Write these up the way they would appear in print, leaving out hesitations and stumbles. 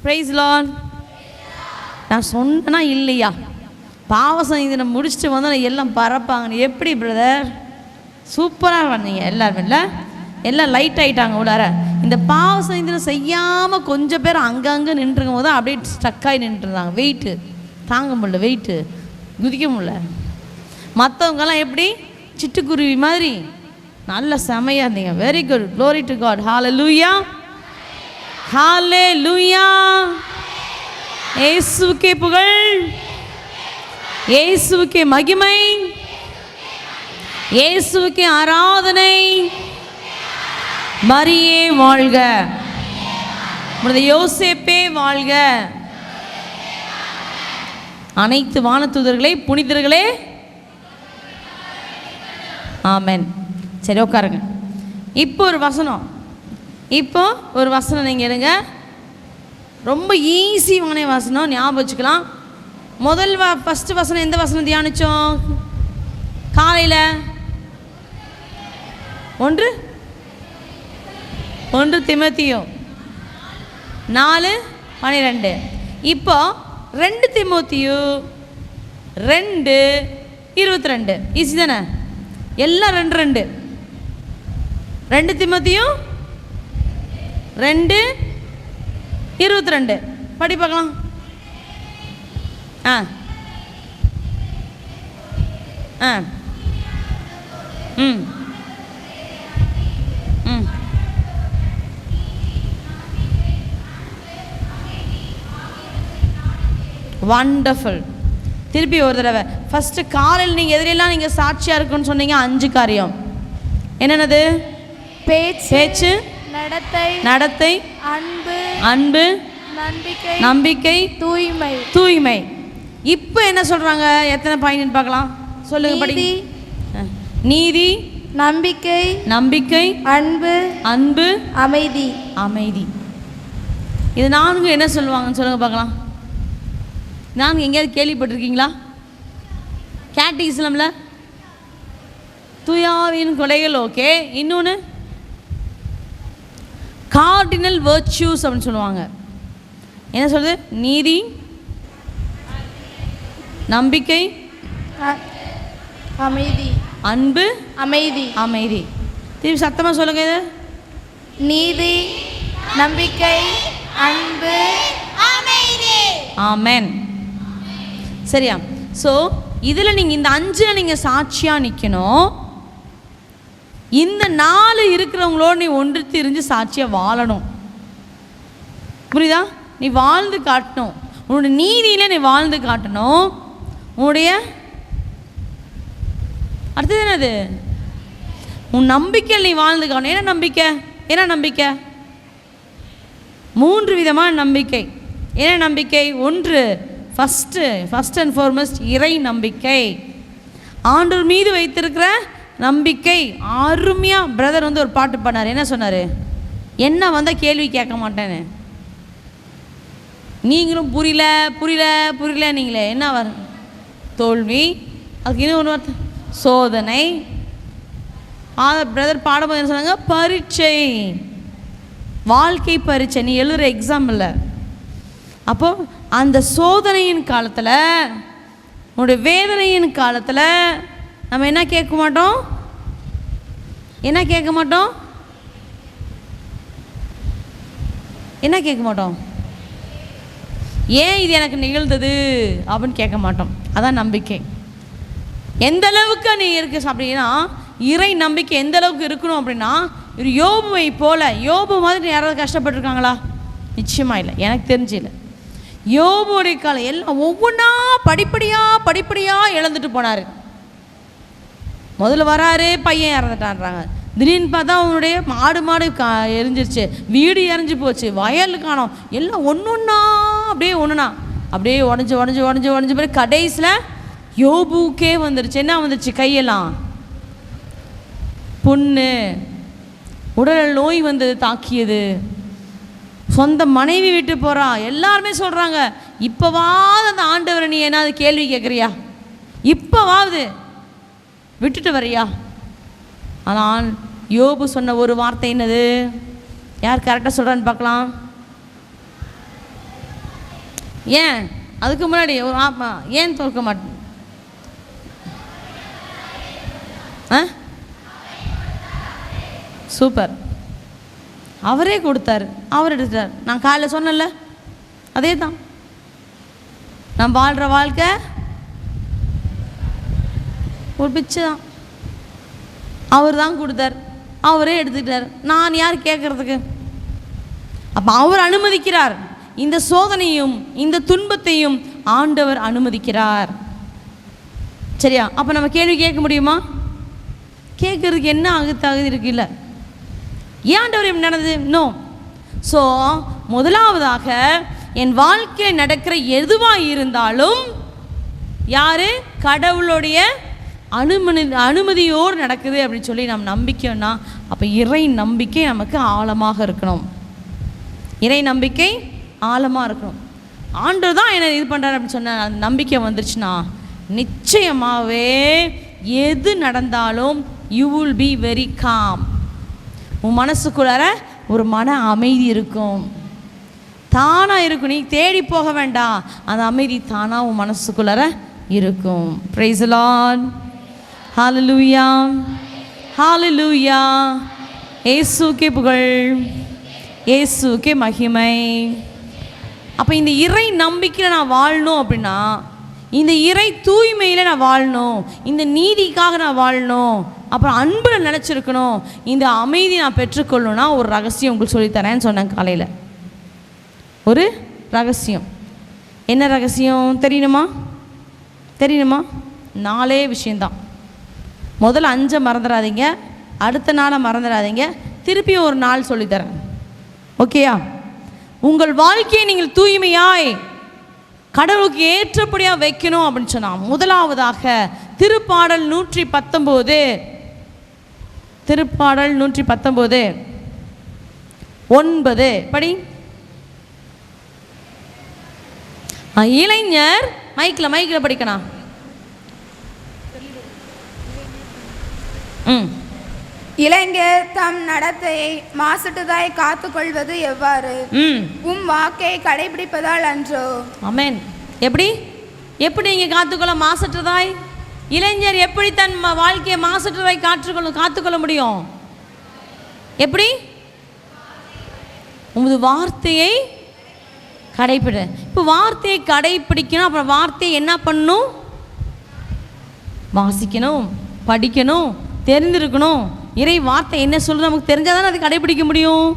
Price Lord. நான் சொன்னா இல்லையா, பாவசங்கீதனை முடிச்சுட்டு வந்தால் எல்லாம் பறப்பாங்க. எப்படி பிரதர் சூப்பராக பண்ணீங்க எல்லாருமே, இல்லை எல்லாம் லைட் ஆகிட்டாங்க உள்ளார. இந்த பாவசங்கீதனை செய்யாமல் கொஞ்சம் பேர் அங்கங்கே நின்றுருக்கும் போது அப்படியே ஸ்டக்காகி நின்றுருந்தாங்க. வெயிட்டு தாங்க முடியல, வெயிட்டு குதிக்க முடியல. மற்றவங்கெல்லாம் எப்படி சிட்டுக்குருவி மாதிரி நல்ல செமையாக இருந்தீங்க. Very good, glory to God. Hallelujah, hallelujah. இயேசுவுக்கே புகழ், இயேசுவுக்கே மகிமை, இயேசுவுக்கே ஆராதனை. மரியே வாழ்க, யோசேப்பே வாழ்க, அனைத்து வானதூதர்களே புனிதர்களே ஆமென். சரி உட்காருங்க. இப்போ ஒரு வசனம் நீங்கள் எடுங்க. ரொம்ப ஈஸியான வசனம், ஞாபகம் வச்சுக்கலாம். முதல் ஃபஸ்ட்டு வசனம் எந்த வசனம் தியானித்தோம் காலையில்? 1 தீமோத்தேயு 4:12. இப்போ 2 தீமோத்தேயு 2:22. ஈஸி தானே, எல்லாம் 2 2 தீமோத்தேயு 2:22 படி பார்க்கலாம். வண்டர்ஃபுல். திருப்பி ஒரு தடவை. ஃபஸ்ட்டு காலையில் நீங்கள் எதிரெல்லாம் நீங்கள் சாட்சியாக இருக்குன்னு சொன்னீங்க. 5 காரியம் என்னென்னது? பேச்சு, நடத்தை, அன்பு, நம்பிக்கை, தூய்மை. இப்போ என்ன சொல்கிறாங்க? எத்தனை பாயிண்ட் பார்க்கலாம், சொல்லுங்க படி. நீதி, நம்பிக்கை, அன்பு, அமைதி. இது 4 என்ன சொல்லுவாங்கன்னு சொல்லுங்க பார்க்கலாம். 4 எங்கேயாவது கேள்விப்பட்டிருக்கீங்களா? கேட்டிகிசம்ல தூயாவின் கொடைகள். ஓகே, இன்னொன்று கார்டினல் வர்ச்சுஸ் அப்படின்னு சொல்லுவாங்க. என்ன சொல்லுது? நீதி, நம்பிக்கை, அன்பு, அமைதி. திருப்பி சத்தமாக சொல்லுங்க. இது நீதி, நம்பிக்கை, அன்பு, அமைதி. ஆமென். சரியா? ஸோ இதில் நீங்கள் இந்த 5 நீங்கள் சாட்சியாக நிற்கணும். இந்த 4 இருக்கிறவங்களோடு நீ ஒன்று திரிஞ்சு சாட்சியாக வாழணும். புரியுதா? நீ வாழ்ந்து காட்டணும். உன்னுடைய நீதியில் நீ வாழ்ந்து காட்டணும். உன்னுடைய அடுத்தது என்னது? உன் நம்பிக்கையில் நீ வாழ்ந்து காட்டணும். என்ன நம்பிக்கை? 3 விதமான நம்பிக்கை. என்ன நம்பிக்கை? 1 ஃபஸ்ட் அண்ட் ஃபார்மஸ்ட் இறை நம்பிக்கை, ஆண்டவர் மீது வைத்திருக்கிற நம்பிக்கை. அருமையாக பிரதர் ஒரு பாட்டு பாடினார். என்ன சொன்னார்? என்ன வந்தால் கேள்வி கேட்க மாட்டேன்னு. நீங்களும் புரியல நீங்களே. என்ன வரும்? தோல்வி. அதுக்கு இன்னும் ஒரு வார்த்தை சோதனை. பிரதர் பாடும்போது என்ன சொன்னாங்க? பரீட்சை, வாழ்க்கை பரீட்சை. நீ எழுதுகிற எக்ஸாம் இல்லை. அப்போது அந்த சோதனையின் காலத்தில், உன்னுடைய வேதனையின் காலத்தில் நம்ம என்ன கேட்க மாட்டோம்? ஏன் இது எனக்கு நிகழ்ந்தது அப்படின்னு கேட்க மாட்டோம். அதான் நம்பிக்கை. எந்த அளவுக்கு நீ இருக்கு அப்படின்னா, இறை நம்பிக்கை எந்த அளவுக்கு இருக்கணும் அப்படின்னா, யோபுவை போல. யோபு மாதிரி யாராவது கஷ்டப்பட்டுருக்காங்களா? நிச்சயமாக இல்லை, எனக்கு தெரிஞ்சு இல்லை. யோபுடைய காலம் எல்லாம் ஒவ்வொன்றா படிப்படியாக இழந்துட்டு போனார். முதல்ல வராரு, பையன் இறந்துட்டான்றாங்க. திடீர்னு பார்த்தா அவனுடைய மாடு எரிஞ்சிருச்சு, வீடு எரிஞ்சு போச்சு, வயல் காணோம். எல்லாம் ஒன்றுன்னா அப்படியே உடஞ்சி போய் கடைசியில் யோபுக்கே வந்துருச்சு. என்ன வந்துருச்சு? கையெல்லாம் புண்ணு, உடல் நோய் வந்தது, தாக்கியது. சொந்த மனைவி விட்டு போகிறா. எல்லாருமே சொல்கிறாங்க, இப்போவாது அந்த ஆண்டவரை நீ என்ன கேள்வி கேட்குறியா? இப்போவாவது விட்டுட்டு வரியா? ஆனால் யோபு சொன்ன ஒரு வார்த்தை என்னது? யார் கரெக்டாக சொல்கிறான்னு பார்க்கலாம். ஏன் அதுக்கு முன்னாடி ஏன் தோற்க மாட்டேன்? சூப்பர். அவரே கொடுத்தாரு, அவர் எடுத்தார். நான் காலையில் சொன்னல, அதே தான். நான் வாழ்கிற வாழ்க்கை ஒரு பிச்சை தான். அவர் தான் கொடுத்தார், அவரே எடுத்துக்கிட்டார். நான் யார் கேட்குறதுக்கு? அப்போ அவர் அனுமதிக்கிறார். இந்த சோதனையும் இந்த துன்பத்தையும் ஆண்டவர் அனுமதிக்கிறார். சரியா? அப்போ நம்ம கேள்வி கேட்க முடியுமா? கேட்கறதுக்கு என்ன தகுதி இருக்குல்ல? ஏன் ஆண்டவர் இப்படி நடந்தது? நோ. ஸோ முதலாவதாக என் வாழ்க்கையில் நடக்கிற எதுவாக இருந்தாலும் யார்? கடவுளுடைய அனுமதியோடு நடக்குது அப்படின்னு சொல்லி நம்ம நம்பிக்கைன்னா, அப்போ இறை நம்பிக்கை நமக்கு ஆழமாக இருக்கணும். இறை நம்பிக்கை ஆழமாக இருக்கணும். ஆண்டவர் தான் என்ன இது பண்ணுறாரு அப்படின்னு சொன்ன அந்த நம்பிக்கை வந்துருச்சுன்னா நிச்சயமாகவே எது நடந்தாலும் you will be very com. உன் மனசுக்குள்ளார ஒரு மன அமைதி இருக்கும், தானாக இருக்கும். நீ தேடி போக வேண்டாம், அந்த அமைதி தானாக உன் மனசுக்குள்ளார இருக்கும். Praise the Lord. Hallelujah, hallelujah. இயேசுவுக்கே புகழ், இயேசுவுக்கே மகிமை. அப்போ இந்த இறை நம்பிக்கையில் நான் வாழணும் அப்படின்னா, இந்த இறை தூய்மையில் நான் வாழணும், இந்த நீதிக்காக நான் வாழணும், அப்புறம் அன்பில் நினச்சிருக்கணும், இந்த அமைதி நான் பெற்றுக்கொள்ளணும்னா ஒரு ரகசியம் உங்களுக்கு சொல்லித்தரேன்னு சொன்னேன் காலையில். ஒரு ரகசியம். என்ன ரகசியம் தெரியணுமா? தெரியணுமா? 4 விஷயந்தான். முதல்ல 5 மறந்துடாதீங்க, அடுத்த நாளை மறந்துடாதீங்க, திருப்பி ஒரு நாள் சொல்லித்தரேன். ஓகேயா? உங்கள் வாழ்க்கையை நீங்கள் தூய்மையாய் கடவுளுக்கு ஏற்றபடியாக வைக்கணும் அப்படின்னு சொன்னால் முதலாவதாக திருப்பாடல் 119, திருப்பாடல் 119 9 படி. இளைஞர் மைக்கில் படிக்கணும். இளைஞர் தம் நடத்தையை மாசற்றதாய் காத்துக்கொள்வது எவ்வாறு? வாக்கை கடைபிடிப்பதால் அன்றோ? ஆமென். எப்படி எப்படி நீங்க காத்துக்கொள்ள மாசற்றதாய்? இளைஞர் எப்படி தன் வாழ்க்கையை மாசற்றதாய் காத்துக்கொள்ள முடியும்? எப்படி? உமது வார்த்தையை கடைபிடி. இப்போ வார்த்தையை கடைபிடிக்கணும். அப்புறம் வார்த்தையை என்ன பண்ணணும்? வாசிக்கணும், படிக்கணும், தெரிந்திருக்கணும். இறை வார்த்தை என்ன சொல்கிறது நமக்கு தெரிஞ்சால் தானே அதை கடைபிடிக்க முடியும்.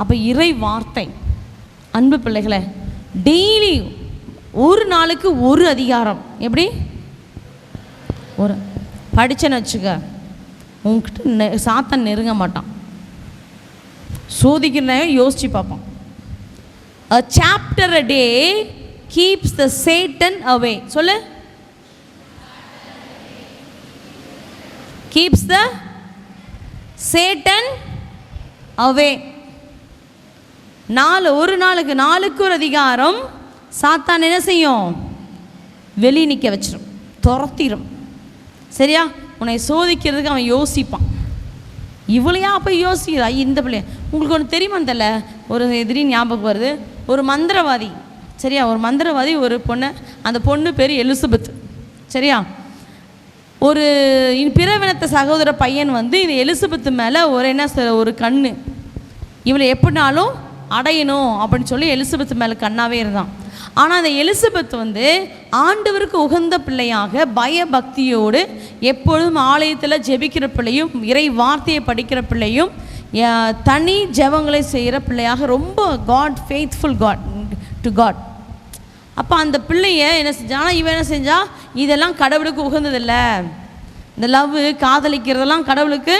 அப்போ இறை வார்த்தை, அன்பு பிள்ளைகளை, டெய்லி ஒரு நாளுக்கு ஒரு அதிகாரம் எப்படி ஒரு படித்தேன்னு வச்சுக்க, உங்ககிட்ட சாத்தான் நெருங்க மாட்டான். சோதிக்கிறனே யோசிச்சு பார்ப்பான். A chapter a day keeps the Satan away. சொல்லு. Keeps the Satan away. ஒரு நாளுக்கு ஒரு அதிகாரம் சாத்தான் என்ன செய்யும்? வெளியே நிற்க வச்சிடும், துரத்திடும். சரியா? உன்னை சோதிக்கிறதுக்கு அவன் யோசிப்பான். இவ்வளையா அப்போ யோசிக்கிறா இந்த பிள்ளைய. உங்களுக்கு ஒன்று தெரியுமா? தெரியல, ஒரு எதிரி ஞாபகம் வருது. ஒரு மந்திரவாதி, சரியா, ஒரு மந்திரவாதி ஒரு பொண்ணை, அந்த பொண்ணு பேர் எலிசபெத். சரியா? ஒரு பிறவினத்த சகோதர பையன் வந்து இந்த எலிசபெத்து மேலே ஒரு கண்ணு, இவளை எப்படினாலும் அடையணும் அப்படின்னு சொல்லி எலிசபெத்து மேலே கண்ணாவே இருந்தான். ஆனால் அந்த எலிசபெத் வந்து ஆண்டவருக்கு உகந்த பிள்ளையாக பயபக்தியோடு எப்பொழுதும் ஆலயத்தில் ஜெபிக்கிற பிள்ளையும் இறை வார்த்தையை படிக்கிற பிள்ளையும் தனி ஜெபங்களை செய்கிற பிள்ளையாக ரொம்ப ஃபெய்த்ஃபுல் டு காட். அப்போ அந்த பிள்ளைய என்ன செஞ்சால், இவன் என்ன செஞ்சா, இதெல்லாம் கடவுளுக்கு உகந்ததில்லை, இந்த லவ் காதலிக்கிறதெல்லாம் கடவுளுக்கு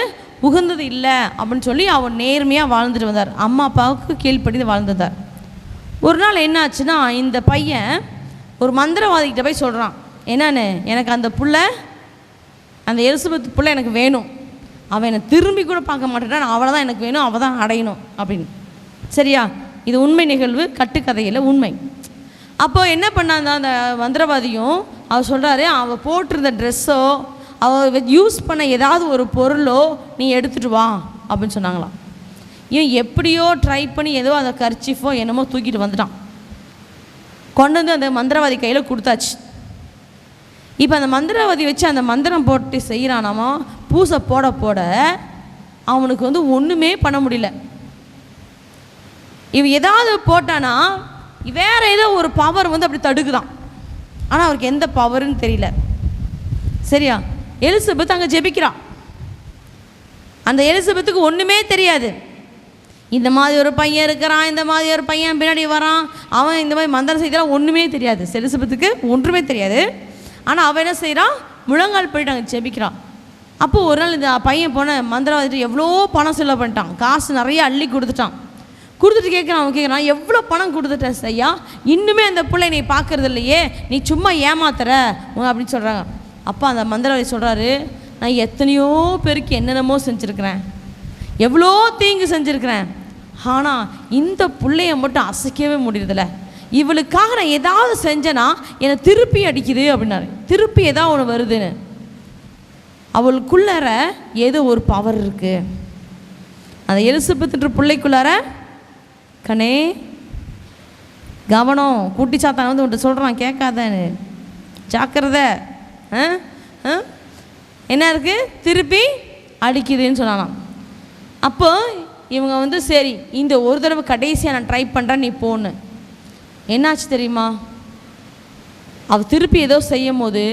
உகந்தது இல்லை அப்படின்னு சொல்லி அவன் நேர்மையாக வாழ்ந்துட்டு வந்தார். அம்மா அப்பாவுக்கு கீழ்ப்படி வாழ்ந்துட்டார். ஒரு நாள் என்ன ஆச்சுன்னா, இந்த பையன் ஒரு மந்திரவாதிகிட்ட போய் சொல்கிறான், என்னன்னு, எனக்கு அந்த அந்த எலிசபெத் புள்ள எனக்கு வேணும், அவன் என்னை திரும்பி கூட பார்க்க மாட்டேன், அவளை தான் எனக்கு வேணும், அவள் தான் அடையணும் அப்படின்னு. சரியா? இது உண்மை நிகழ்வு, கட்டுக்கதையில் உண்மை. அப்போ என்ன பண்ணாங்க அந்த மந்திரவாதியும், அவர் சொல்கிறாரு, அவள் போட்டிருந்த ட்ரெஸ்ஸோ அவள் யூஸ் பண்ண ஏதாவது ஒரு பொருளோ நீ எடுத்துகிட்டு வா அப்படின்னு சொன்னாங்களாம். இவன் எப்படியோ ட்ரை பண்ணி ஏதோ அந்த கர்ச்சீஃபோ என்னமோ தூக்கிட்டு வந்துட்டான். கொண்டு வந்து அந்த மந்திரவாதி கையில் கொடுத்தாச்சு. இப்போ அந்த மந்திரவாதி வச்சு அந்த மந்திரம் போட்டு செய்கிறானாமா. பூசை போட போட அவனுக்கு வந்து ஒன்றுமே பண்ண முடியல. இவன் ஏதாவது போட்டானா வேற ஏதோ ஒரு பவர் வந்து அப்படி தடுக்குதான். ஆனால் அவருக்கு எந்த பவருன்னு தெரியல. சரியா? எலிசபெத் அங்கே ஜெபிக்கிறான். அந்த எலிசபெத்துக்கு ஒன்றுமே தெரியாது. இந்த மாதிரி ஒரு பையன் இருக்கிறான், இந்த மாதிரி ஒரு பையன் பின்னாடி வரான், அவன் இந்த மாதிரி மந்திரம் செய்கிறான், ஒன்றுமே தெரியாது. எலிசபெத்துக்கு ஒன்றுமே தெரியாது. ஆனால் அவன் என்ன செய்கிறான், முழங்கால் போயிட்டு அங்கே ஜெபிக்கிறான். அப்போது ஒரு நாள் இந்த பையன் போன மந்திரவாதிட்டு எவ்வளோ பணம் செலவு பண்ணிட்டான், காசு நிறைய அள்ளி கொடுத்துட்டான். கொடுத்துட்டு கேட்குறான், அவன் கேட்குறான், எவ்வளோ பணம் கொடுத்துட்ட ஐயா, இன்னுமே அந்த பிள்ளை நீ பார்க்கறது இல்லையே, நீ சும்மா ஏமாத்துற அப்படின்னு சொல்கிறாங்க. அப்போ அந்த மந்திரவாதி சொல்கிறாரு, நான் எத்தனையோ பேருக்கு என்னென்னமோ செஞ்சுருக்கிறேன், எவ்வளோ தீங்கு செஞ்சுருக்கிறேன், ஆனால் இந்த பிள்ளைய மட்டும் அசைக்கவே முடியறதில்ல. இவளுக்காக நான் ஏதாவது செஞ்சேன்னா என்னை திருப்பி அடிக்குது அப்படின்னாரு. திருப்பி ஏதாவது ஒன்று வருதுன்னு. அவளுக்குள்ளார ஏதோ ஒரு பவர் இருக்குது. அந்த எலிசபெத்ன்ற பிள்ளைக்குள்ளார கண்ணே கவனம், குட்டி சாத்தான் வந்து உன்ட்ட சொல்கிறான் கேட்காதன்னு, ஜாக்கிரதை, என்ன இருக்குது, திருப்பி அடிக்குதுன்னு சொன்னாலாம். அப்போ இவங்க வந்து சரி இந்த ஒரு தடவை கடைசியாக நான் ட்ரை பண்ணுறேன், நீ போன்னு. என்னாச்சு தெரியுமா, அவள் திருப்பி ஏதோ செய்யும் போது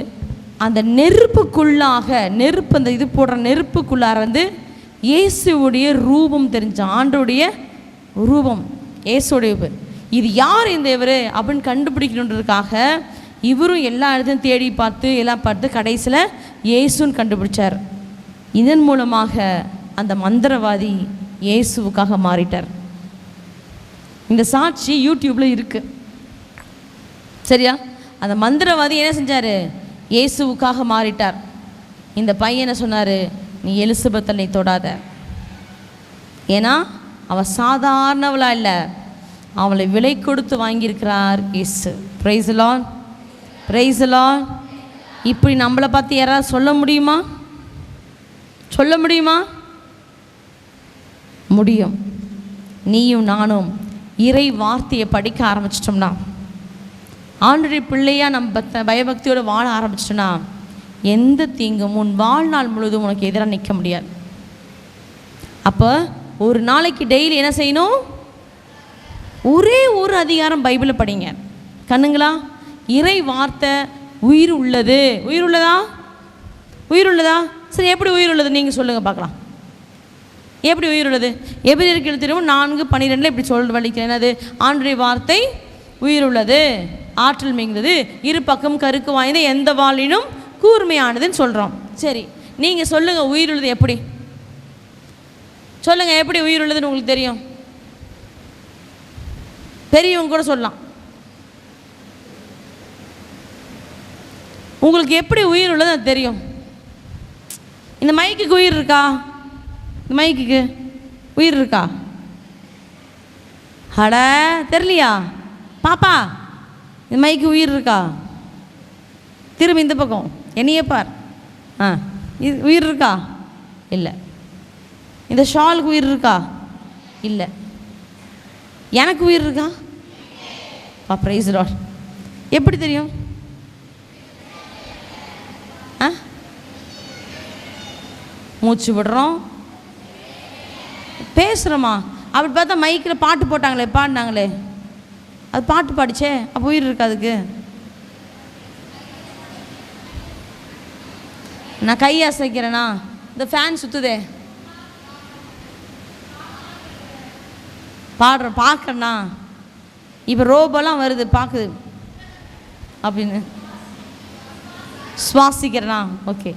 அந்த நெருப்புக்குள்ளாக, நெருப்பு அந்த இது போடுற நெருப்புக்குள்ளார வந்து இயேசுடைய ரூபம் தெரிஞ்சான். ஆண்டோடைய ரூபம், இயேசுடைய. இது யார் இந்த இவர் அப்படின்னு கண்டுபிடிக்கணுன்றதுக்காக இவரும் எல்லா இடத்தையும் தேடி பார்த்து எல்லாம் பார்த்து கடைசியில் இயேசுன்னு கண்டுபிடிச்சார். இதன் மூலமாக அந்த மந்திரவாதி இயேசுவுக்காக மாறிட்டார். இந்த சாட்சி யூடியூப்பில் இருக்குது. சரியா? அந்த மந்திரவாதி என்ன செஞ்சார், இயேசுவுக்காக மாறிட்டார். இந்த பையனை சொன்னார், நீ எலிசபெத்தை நீ தொடாத, ஏன்னா அவள் சாதாரணவளா இல்லை, அவளை விலை கொடுத்து வாங்கியிருக்கிறார் இயேசு. Price the Lord, price the Lord. இப்படி நம்மளை பார்த்து யாராவது சொல்ல முடியுமா? சொல்ல முடியுமா? முடியும். நீயும் நானும் இறை வார்த்தையை படிக்க ஆரம்பிச்சிட்டோம்னா, ஆண்டவருடைய பிள்ளையாக நம்ம பயபக்தியோடு வாழ ஆரம்பிச்சிட்டோன்னா, எந்த தீங்கும் உன் வாழ்நாள் முழுவதும் உனக்கு எதிராக நிற்க முடியாது. அப்போ ஒரு நாளைக்கு டெய்லி என்ன செய்யணும், ஒரே ஒரு அதிகாரம் பைபிளை படிங்க. கண்ணுங்களா, இறை வார்த்தை உயிர் உள்ளது. உயிர் உள்ளதா? உயிர் உள்ளதா? சரி, எப்படி உயிர் உள்ளது நீங்கள் சொல்லுங்கள் பார்க்கலாம். எப்படி உயிர் உள்ளது? எபிரேயருக்கு எழுதினோம் 4:12 இப்படி சொல்ல வலிக்கிறேன். என்னது? ஆண்டவருடைய வார்த்தை உயிர் உள்ளது, ஆற்றல் மிகுந்தது, இரு பக்கம் கருக்கு வாய்ந்த, எந்த வாளினும் கூர்மையானதுன்னு சொல்கிறோம். சரி, நீங்கள் சொல்லுங்கள் உயிர் உள்ளது எப்படி சொல்லுங்கள். எப்படி உயிர் உள்ளதுன்னு உங்களுக்கு தெரியும்? பெரியவங்க கூட சொல்லலாம். உங்களுக்கு எப்படி உயிர் உள்ளது அது தெரியும்? இந்த மைக்குக்கு உயிர் இருக்கா? இந்த மைக்குக்கு உயிர் இருக்கா? அட தெரியலையா பாப்பா? இந்த மைக்கு உயிர் இருக்கா? திரும்பி இந்த பக்கம் என்னையே பார். இது உயிர் இருக்கா? இல்லை. இந்த ஷாலுக்கு உயிர் இருக்கா? இல்லை. எனக்கு உயிர் இருக்கா? Price the Lord. எப்படி தெரியும்? மூச்சு விடுறோம், பேசுகிறோமா? அப்படி பார்த்தா மைக்கில் பாட்டு போட்டாங்களே, பாடினாங்களே, அது பாட்டு பாடிச்சே, அப்போ உயிர் இருக்கு அதுக்கு? நான் கை அசைக்கிறேனா? இந்த ஃபேன் சுற்றுதே, பாடுறேன், பார்க்குறேண்ணா, இப்போ ரோபோலாம் வருது பார்க்குது அப்படின்னு சுவாசிக்கிறேனா? ஓகே.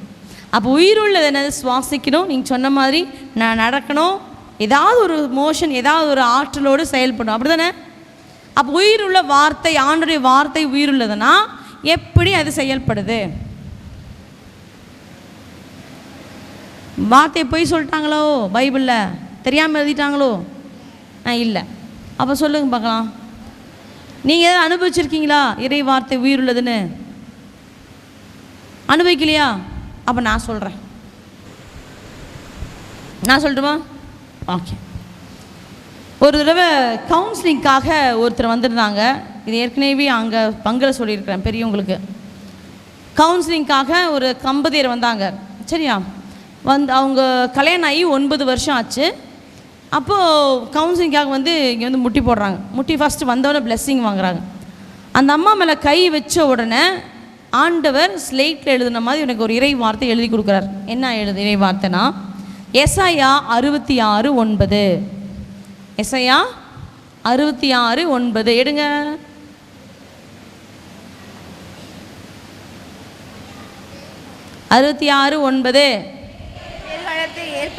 அப்போ உயிர் உள்ளது என்னது? சுவாசிக்கணும், நீங்கள் சொன்ன மாதிரி நான் நடக்கணும், ஏதாவது ஒரு மோஷன், ஏதாவது ஒரு ஆற்றலோடு செயல்படும், அப்படி தானே? அப்போ உயிர் உள்ள வார்த்தை, ஆண்டவருடைய வார்த்தை உயிர் உள்ளதுன்னா எப்படி அது செயல்படுது? வார்த்தையை போய் சொல்லிட்டாங்களோ பைபிளில், தெரியாமல் எழுதிட்டாங்களோ? இல்லை. அப்போ சொல்லுங்க பார்க்கலாம், நீங்கள் எதாவது அனுபவிச்சிருக்கீங்களா இறை வார்த்தை உயிர் உள்ளதுன்னு? அனுபவிக்கலையா? அப்போ நான் சொல்கிறேன், நான் சொல்லட்டுமா? ஓகே. ஒரு தடவை கவுன்சிலிங்காக ஒருத்தர் வந்திருந்தாங்க. இது ஏற்கனவே அங்கே பங்கில் சொல்லியிருக்கிறேன் பெரியவங்களுக்கு. கவுன்சிலிங்காக ஒரு தம்பதியர் வந்தாங்க. சரியா, அவங்க கல்யாணம் ஆகி 9 வருஷம் ஆச்சு. அப்போது கவுன்சிலிங்காக இங்கே முட்டி போடுறாங்க. முட்டி ஃபஸ்ட்டு வந்தோடனே பிளெஸ்ஸிங் வாங்குறாங்க. அந்த அம்மா மேலே கை வச்ச உடனே ஆண்டவர் ஸ்லேட்டில் எழுதுன மாதிரி எனக்கு ஒரு இறை வார்த்தை எழுதி கொடுக்குறார். என்ன இறை வார்த்தைனா, எசாயா 66:9. எசாயா 66:9 எடுங்க.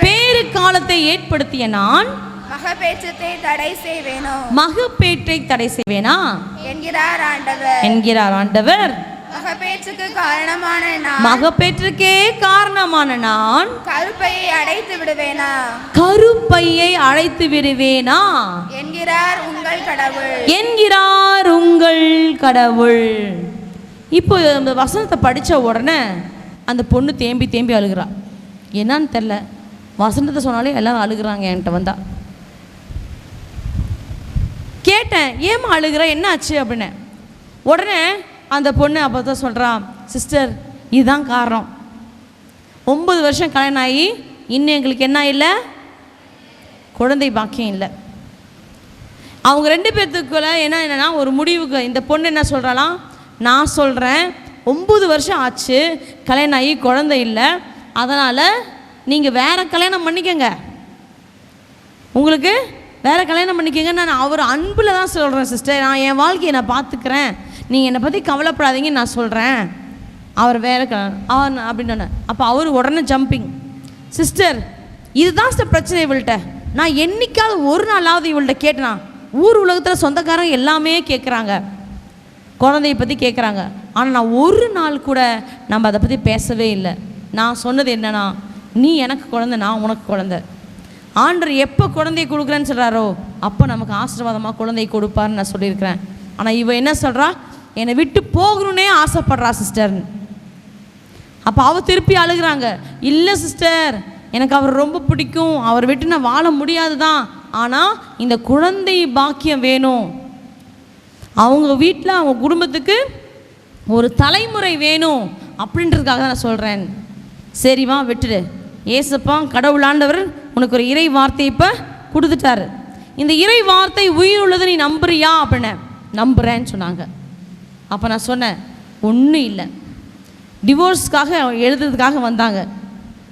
பேறு காலத்தை ஏற்படுத்திய நான் மகப்பேற்றை தடை செய்வேனா என்கிறார் ஆண்டவர். மகப்பேற்றுக்கே காரணமான நான் கருப்பையை அடைத்து விடுவேனா என்கிறார் உங்கள் கடவுள். இப்போ இந்த வசனத்தை படித்த உடனே அந்த பொண்ணு தேம்பி அழுகிறா. என்னன்னு தெரில, வசனத்தை சொன்னாலே எல்லாரும் அழுகிறாங்க. என்கிட்ட வந்தா கேட்டேன், ஏமா அழுகிற, என்ன ஆச்சு அப்படின்னு. உடனே அந்த பொண்ணு அப்போ தான் சொல்கிறான், சிஸ்டர் இதுதான் காரணம். 9 வருஷம் கல்யாணம் ஆகி இன்னும் எங்களுக்கு என்ன இல்லை, குழந்தை பாக்கியம் இல்லை. அவங்க 2 பேர்த்துக்குள்ள என்னன்னா ஒரு முடிவுக்கு இந்த பொண்ணு என்ன சொல்கிறாலாம், நான் சொல்கிறேன் 9 வருஷம் ஆச்சு கல்யாணம் ஆகி குழந்தை இல்லை, அதனால் நீங்கள் வேறு கல்யாணம் பண்ணிக்கங்க, உங்களுக்கு வேறு கல்யாணம் பண்ணிக்கங்க. நான் அவர் அன்பில் தான் சொல்கிறேன் சிஸ்டர், நான் என் வாழ்க்கையை நான் பார்த்துக்கிறேன், நீங்கள் என்னை பற்றி கவலைப்படாதீங்கன்னு நான் சொல்கிறேன், அவர் வேறு அவர் அப்படின்னு. அப்போ அவர் உடனே ஜம்பிங், சிஸ்டர் இதுதான் சிஸ்டர் பிரச்சனை இவள்கிட்ட, நான் என்னைக்காவது ஒரு நாளாவது இவள்கிட்ட கேட்டேனா, ஊர் உலகத்தில் சொந்தக்காரங்க எல்லாமே கேட்குறாங்க, குழந்தைய பற்றி கேட்குறாங்க, ஆனால் நான் ஒரு நாள் கூட நம்ம அதை பற்றி பேசவே இல்லை. நான் சொன்னது என்னன்னா, நீ எனக்கு குழந்தை, நான் உனக்கு குழந்தை. ஆண்டவர் எப்போ குழந்தையை கொடுக்குறேன்னு சொல்கிறாரோ அப்போ நமக்கு ஆசீர்வாதமாக குழந்தையை கொடுப்பார்னு நான் சொல்லியிருக்கிறேன். ஆனால் இவ என்ன சொல்கிறா, என்னை விட்டு போகணுன்னே ஆசைப்படுறா சிஸ்டர்னு. அப்போ அவள் திருப்பி அழுகிறாங்க, இல்லை சிஸ்டர் எனக்கு அவர் ரொம்ப பிடிக்கும், அவரை விட்டு நான் வாழ முடியாது தான், ஆனால் இந்த குழந்தை பாக்கியம் வேணும், அவங்க வீட்டில் அவங்க குடும்பத்துக்கு ஒரு தலைமுறை வேணும் அப்படின்றதுக்காக தான் நான் சொல்கிறேன். சரிவா விட்டுடு, ஏசப்பா கடவுளாண்டவர் உனக்கு ஒரு இறை வார்த்தை இப்போ கொடுத்துட்டாரு, இந்த இறை வார்த்தை உயிர் உள்ளது, நீ நம்புறியா அப்படின்னு. நம்புகிறேன்னு சொன்னாங்க. அப்போ நான் சொன்னேன், ஒன்றும் இல்லை, டிவோர்ஸ்க்காக எழுதுறதுக்காக வந்தாங்க.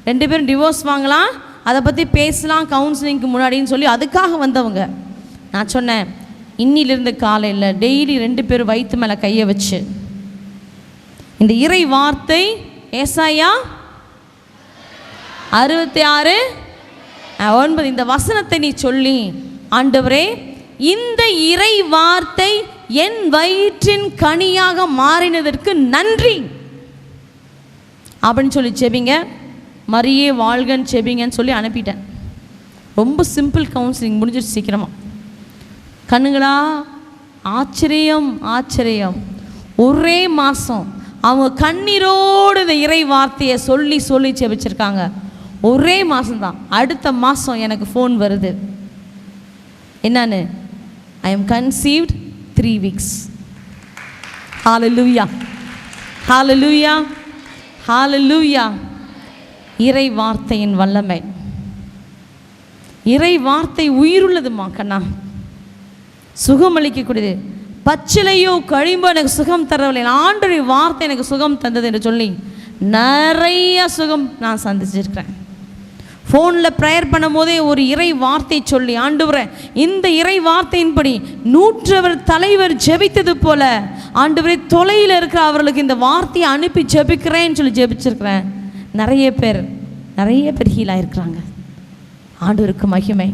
2 பேரும் டிவோர்ஸ் வாங்கலாம், அதை பற்றி பேசலாம் கவுன்சிலிங்க்கு முன்னாடின்னு சொல்லி அதுக்காக வந்தவங்க. நான் சொன்னேன், இன்னிலிருந்து காலையில் டெய்லி 2 பேரும் வயிற்று மேலே கையை வச்சு இந்த இறை வார்த்தை ஏசாயா 66:9 இந்த வசனத்தை நீ சொல்லி, ஆண்டவரே இந்த இறை வார்த்தை என் வயிற்றின் கனியாக மாறினதற்கு நன்றி அப்படின்னு சொல்லி செபிங்க, மரியே வாழ்கன்னு செபிங்கன்னு சொல்லி அனுப்பிட்டேன். ரொம்ப சிம்பிள் கவுன்சிலிங் முடிஞ்சிட்டு சீக்கிரமாக. கண்ணுங்களா, ஆச்சரியம் ஆச்சரியம். ஒரே மாதம் அவங்க கண்ணீரோடு இந்த இறை வார்த்தையை சொல்லி சொல்லி செபிச்சிருக்காங்க. ஒரே மாதம்தான். அடுத்த மாதம் எனக்கு ஃபோன் வருது, என்னன்னு, ஐ எம் கன்சீவ்ட் 3 weeks. ஹalleluya ஹalleluya ஹalleluya. இறை வார்த்தையின் வல்லமை, இறை வார்த்தை உயிருள்ளதுமா கண்ணா, சுகமளிக்கக்கூடியது. பச்சிலையோ கழிம்போ எனக்கு சுகம் தரவில்லை, ஆண்டவருடைய வார்த்தை எனக்கு சுகம் தந்தது என்று சொல்லி நிறைய சுகம் நான் சந்திச்சிருக்கிறேன். ஃபோனில் ப்ரேயர் பண்ணும் போதே ஒரு இறை வார்த்தை சொல்லி, ஆண்டவரே இந்த இறை வார்த்தையின்படி 100 தலைவர் ஜெபித்தது போல ஆண்டவரே தொலையில் இருக்கிற அவர்களுக்கு இந்த வார்த்தையை அனுப்பி ஜெபிக்கிறேன்னு சொல்லி ஜெபிச்சிருக்கிறேன். நிறைய பேர் ஹீலாக இருக்கிறாங்க. ஆண்டவருக்கு மகிமை.